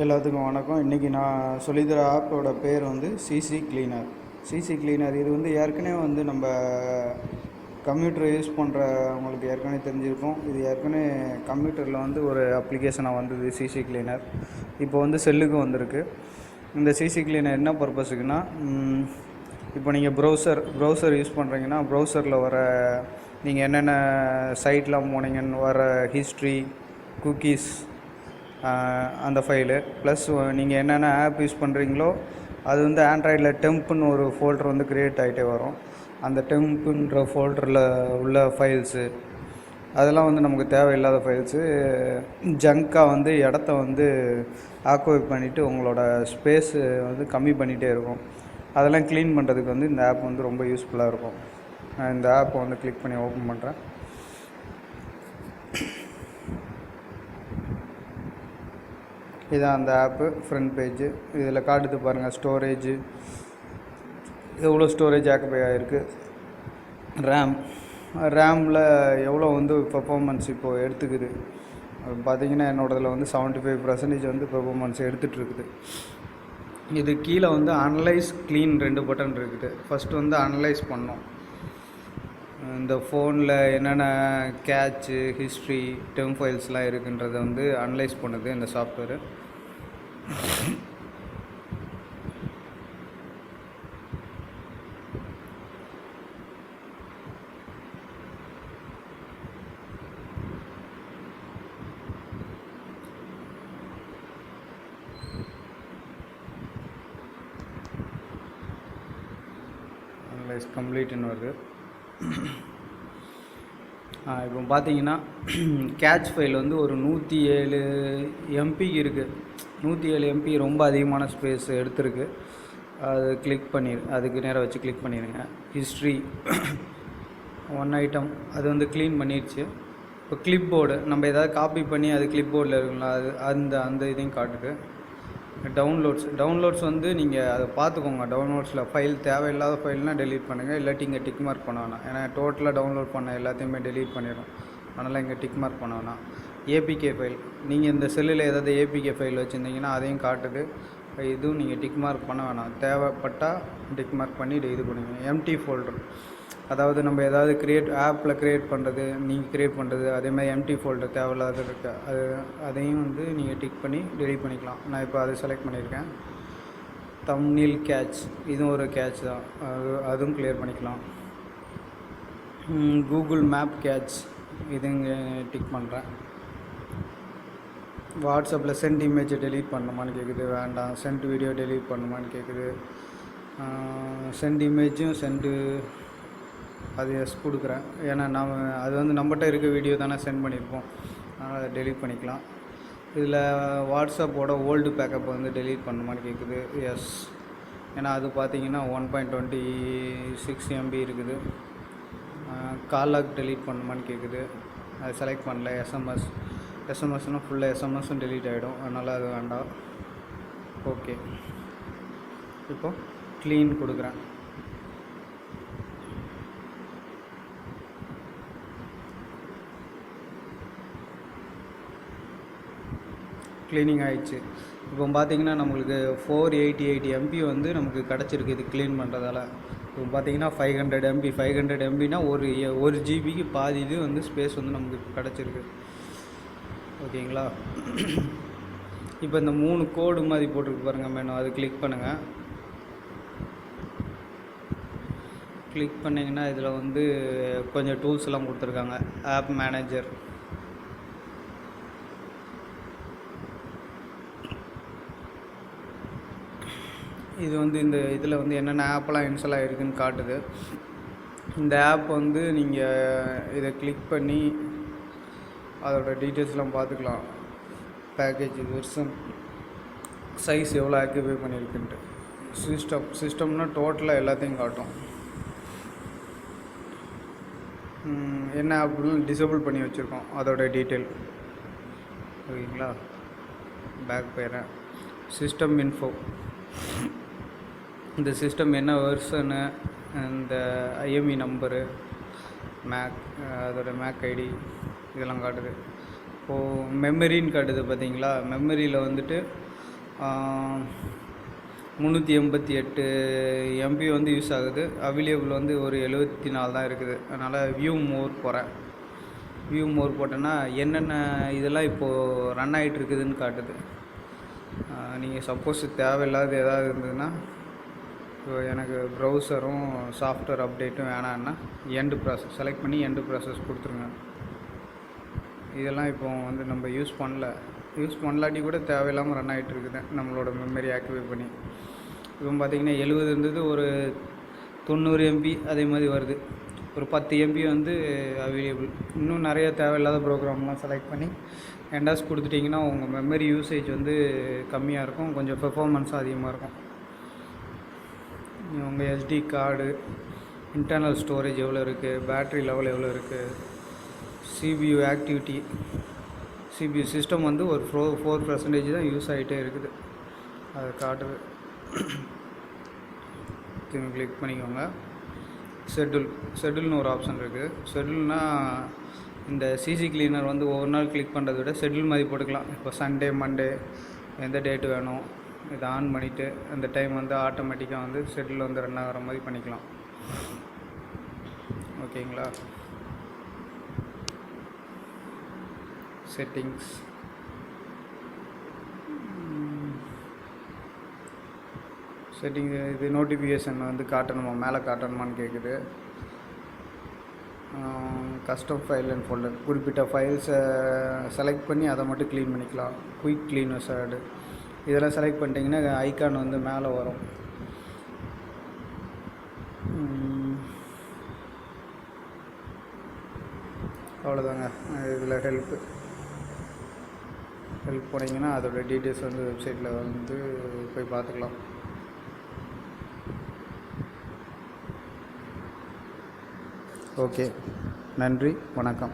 எல்லாத்துக்கும் வணக்கம். இன்றைக்கி நான் சொல்லித்தர ஆப்போட பேர் வந்து சிசி கிளீனர். சிசி கிளீனர் இது வந்து ஏற்கனவே வந்து நம்ம கம்ப்யூட்டர் யூஸ் பண்ணுறவங்களுக்கு ஏற்கனவே தெரிஞ்சிருக்கும். இது ஏற்கனவே கம்ப்யூட்டரில் வந்து ஒரு அப்ளிகேஷனாக வந்தது சிசி கிளீனர். இப்போ வந்து செல்லுக்கும் வந்திருக்கு. இந்த சிசி கிளீனர் என்ன பர்பஸுக்குன்னா, இப்போ நீங்கள் ப்ரௌசர் யூஸ் பண்ணுறீங்கன்னா, ப்ரௌசரில் வர நீங்கள் என்னென்ன சைட்லாம் போனீங்கன்னு வர ஹிஸ்ட்ரி, குக்கீஸ், அந்த ஃபைலு ப்ளஸ் நீங்கள் என்னென்ன ஆப் யூஸ் பண்ணுறீங்களோ அது வந்து ஆண்ட்ராய்டில் டெம்ப்னு ஒரு ஃபோல்டர் வந்து க்ரியேட் ஆகிட்டே வரும். அந்த டெம்ப்புன்ற ஃபோல்டரில் உள்ள ஃபைல்ஸு அதெல்லாம் வந்து நமக்கு தேவையில்லாத ஃபைல்ஸு, ஜங்காக வந்து இடத்த வந்து ஆக்குபை பண்ணிவிட்டு உங்களோட ஸ்பேஸு வந்து கம்மி பண்ணிகிட்டே இருக்கும். அதெல்லாம் க்ளீன் பண்ணுறதுக்கு வந்து இந்த ஆப் வந்து ரொம்ப யூஸ்ஃபுல்லாக இருக்கும். நான் இந்த ஆப்பை வந்து கிளிக் பண்ணி ஓப்பன் பண்ணுறேன். இதான் அந்த ஆப்பு ஃப்ரண்ட் பேஜு. இதில் காட்டுது பாருங்கள், ஸ்டோரேஜு எவ்வளோ ஸ்டோரேஜ் ஆக்குபை ஆகிருக்கு, ரேமில் எவ்வளோ வந்து பெர்ஃபார்மன்ஸ் இப்போது எடுத்துக்குது. பார்த்திங்கன்னா என்னோடதில் வந்து 75% வந்து பெர்ஃபார்மன்ஸ் எடுத்துகிட்ருக்குது. இது கீழே வந்து அனலைஸ், க்ளீன் 2 பட்டன் இருக்குது. ஃபஸ்ட்டு வந்து அனலைஸ் பண்ணோம். இந்த ஃபோனில் என்னென்ன கேட்சு, ஹிஸ்ட்ரி, டெம் ஃபைல்ஸ்லாம் இருக்குன்றதை வந்து அனலைஸ் பண்ணுது இந்த சாஃப்ட்வேரு. அனலைஸ் கம்ப்ளீட்னு வருது. இப்போ பார்த்தீங்கன்னா கேட்ச் ஃபைல் வந்து ஒரு 107 MB இருக்குது. 107 MB ரொம்ப அதிகமான ஸ்பேஸ் எடுத்துருக்கு. அது அதுக்கு நேராக வச்சு கிளிக் பண்ணிடுங்க. ஹிஸ்ட்ரி 1 ஐட்டம் அது வந்து க்ளீன் பண்ணிடுச்சு. இப்போ கிளிப் போர்டு நம்ம எதாவது காப்பி பண்ணி அது கிளிப் போர்டில் இருக்குங்களா, அது அந்த இதையும் காட்டுது. டவுன்லோட்ஸ் வந்து நீங்கள் அதை பார்த்துக்கோங்க. டவுன்லோட்ஸில் ஃபைல் தேவையில்லாத ஃபைல்னால் டெலீட் பண்ணுங்கள், இல்லாட்டி இங்கே டிக் மார்க் பண்ண வேணாம். ஏன்னா டோட்டலாக டவுன்லோட் பண்ண எல்லாத்தையுமே டெலீட் பண்ணிடும். அதனால் இங்கே டிக் மார்க் பண்ண வேணாம். ஏபிகே ஃபைல், நீங்கள் இந்த செல்லில் ஏதாவது ஏபிகே ஃபைல் வச்சுருந்தீங்கன்னா அதையும் காட்டுது. இதுவும் நீங்கள் டிக் மார்க் பண்ண வேணாம். தேவைப்பட்டால் டிக் மார்க் பண்ணி இது பண்ணுங்க. எம்டி ஃபோல்டர், அதாவது நம்ம ஏதாவது ஆப்பில் க்ரியேட் பண்ணுறது, நீங்கள் க்ரியேட் பண்ணுறது, அதேமாதிரி எம்டி ஃபோல்டர் தேவையில்லாத இருக்குது. அதையும் வந்து நீங்கள் டிக் பண்ணி டெலீட் பண்ணிக்கலாம். நான் இப்போ அதை செலக்ட் பண்ணியிருக்கேன். தம்ப்நெயில் கேட்ச், இதுவும் ஒரு கேட்ச் தான், அதுவும் க்ளியர் பண்ணிக்கலாம். கூகுள் மேப் கேட்ச், இதுங்க டிக் பண்ணுறேன். வாட்ஸ்அப்பில் சென்ட் இமேஜை டெலீட் பண்ணணுமான்னு கேட்குது, வேண்டாம். சென்ட் வீடியோ டெலீட் பண்ணணுமான்னு கேட்குது. சென்ட் இமேஜும் அது எஸ் கொடுக்குறேன். ஏன்னா அது வந்து நம்மகிட்ட இருக்க வீடியோ தானே சென்ட் பண்ணியிருப்போம், அதனால் அதை டெலீட் பண்ணிக்கலாம். இதில் வாட்ஸ்அப்போட ஓல்டு பேக்கப் வந்து டெலீட் பண்ணணுமான்னு கேட்குது, எஸ். ஏன்னா அது பார்த்திங்கன்னா 1.26 MB இருக்குது. காலாக் டெலீட் பண்ணணுமான்னு கேட்குது, அது செலக்ட் பண்ணல. எஸ்எம்எஸ்னால் ஃபுல்லாக எஸ்எம்எஸும் டெலீட் ஆகிடும், அதனால் அது வேண்டாம். ஓகே, இப்போது க்ளீன் கொடுக்குறேன். க்ளீனிங் ஆகிடுச்சு. இப்போ பார்த்திங்கன்னா நம்மளுக்கு 488 MB வந்து நமக்கு கிடச்சிருக்கு இது க்ளீன் பண்ணுறதால. இப்போ பார்த்திங்கன்னா 500 MBனா ஒரு ஜிபிக்கு பாதி இது வந்து ஸ்பேஸ் வந்து நமக்கு கிடச்சிருக்கு. ஓகேங்களா? இப்போ இந்த 3 கோடு மாதிரி போட்டிருக்கு பாருங்கள் மேனு, அது கிளிக் பண்ணுங்கள். கிளிக் பண்ணிங்கன்னா இதில் வந்து கொஞ்சம் டூல்ஸ் எல்லாம் கொடுத்துருக்காங்க. ஆப் மேனேஜர், இது வந்து இந்த இதில் வந்து என்னென்ன ஆப்பெல்லாம் இன்ஸ்டால் ஆகிருக்குன்னு காட்டுது. இந்த ஆப் வந்து நீங்கள் இதை கிளிக் பண்ணி அதோடய டீட்டெயில்ஸ்லாம் பார்த்துக்கலாம். பேக்கேஜ், வெர்ஷன், சைஸ் எவ்வளோ ஆக்டிவேட் பண்ணியிருக்குன்ட்டு. சிஸ்டம்னா டோட்டலாக எல்லாத்தையும் காட்டும். என்ன ஆப்லாம் டிசேபிள் பண்ணி வச்சுருக்கோம் அதோட டீட்டெயில். ஓகேங்களா? பேக் போயிடுறேன். சிஸ்டம் இன்ஃபோ, இந்த சிஸ்டம் என்ன வெர்ஷனு, இந்த ஐஎம்இ நம்பரு, அதோடய மேக் ஐடி இதெல்லாம் காட்டுது. இப்போது மெமரின்னு காட்டுது பார்த்தீங்களா. மெமரியில் வந்துட்டு 388 எம்பி வந்து யூஸ் ஆகுது. அவைலபிள் வந்து ஒரு 74 தான் இருக்குது. அதனால் வியூ மோர் போகிறேன். வியூ மோர் போட்டேன்னா என்னென்ன இதெல்லாம் இப்போது ரன் ஆகிட்டு இருக்குதுன்னு காட்டுது. நீங்கள் சப்போஸ் தேவையில்லாத ஏதாவது இருந்ததுன்னா, இப்போ எனக்கு ப்ரௌசரும் சாஃப்ட்வேர் அப்டேட்டும் வேணான்னா எண்டு ப்ராசஸ் செலக்ட் பண்ணி எண்டு ப்ராசஸ் கொடுத்துருங்க. இதெல்லாம் இப்போ வந்து நம்ம யூஸ் பண்ணலாட்டி கூட தேவையில்லாமல் ரன் ஆகிட்டு இருக்குது நம்மளோட மெமரி ஆக்டிவேட் பண்ணி. இப்போ பார்த்திங்கன்னா 70 இருந்தது, ஒரு 90 எம்பி அதே மாதிரி வருது. ஒரு 10 எம்பி வந்து அவைலபிள். இன்னும் நிறைய தேவையில்லாத ப்ரோக்ராம்லாம் செலக்ட் பண்ணி என்டாஸ் கொடுத்துட்டிங்கன்னா உங்கள் மெமரி யூசேஜ் வந்து கம்மியாக இருக்கும், கொஞ்சம் பெர்ஃபார்மன்ஸும் அதிகமாக இருக்கும். உங்கள் எஸ்டி கார்டு, இன்டர்னல் ஸ்டோரேஜ் எவ்வளோ இருக்குது, பேட்ரி லெவல் எவ்வளோ இருக்குது, சிபியு ஆக்டிவிட்டி, சிபியு சிஸ்டம் வந்து ஒரு 4% தான் யூஸ் ஆகிட்டே இருக்குது. அதை காட்டுது. கிளிக் பண்ணிக்கோங்க. ஷெட்யூல்னு ஒரு ஆப்ஷன் இருக்குது. ஷெட்யூல்னால் இந்த சிசி கிளீனர் வந்து ஒவ்வொரு நாள் கிளிக் பண்ணுறதை விட ஷெட்யூல் மாதிரி போட்டுக்கலாம். இப்போ சண்டே, மண்டே எந்த டேட்டு வேணும் இதை ஆன் பண்ணிவிட்டு அந்த டைம் வந்து ஆட்டோமேட்டிக்காக வந்து ஷெட்யூல் வந்து ரன் ஆகிற மாதிரி பண்ணிக்கலாம். ஓகேங்களா? செட்டிங்ஸ், இது நோட்டிஃபிகேஷன் வந்து காட்டணுமா, மேலே காட்டணுமான்னு கேட்குது. கஸ்டம் ஃபைல் அண்ட் ஃபோல்டர், குறிப்பிட்ட ஃபைல்ஸை செலக்ட் பண்ணி அதை மட்டும் க்ளீன் பண்ணிக்கலாம். குயிக் க்ளீனர்ஸ் ஆடு இதெல்லாம் செலக்ட் பண்ணிட்டீங்கன்னா ஐக்கான் வந்து மேலே வரும். அவ்வளோதாங்க. இதில் ஹெல்ப் போனீங்கன்னா அதோடய டீட்டெயில்ஸ் வந்து வெப்சைட்டில் வந்து போய் பார்த்துக்கலாம். ஓகே, நன்றி, வணக்கம்.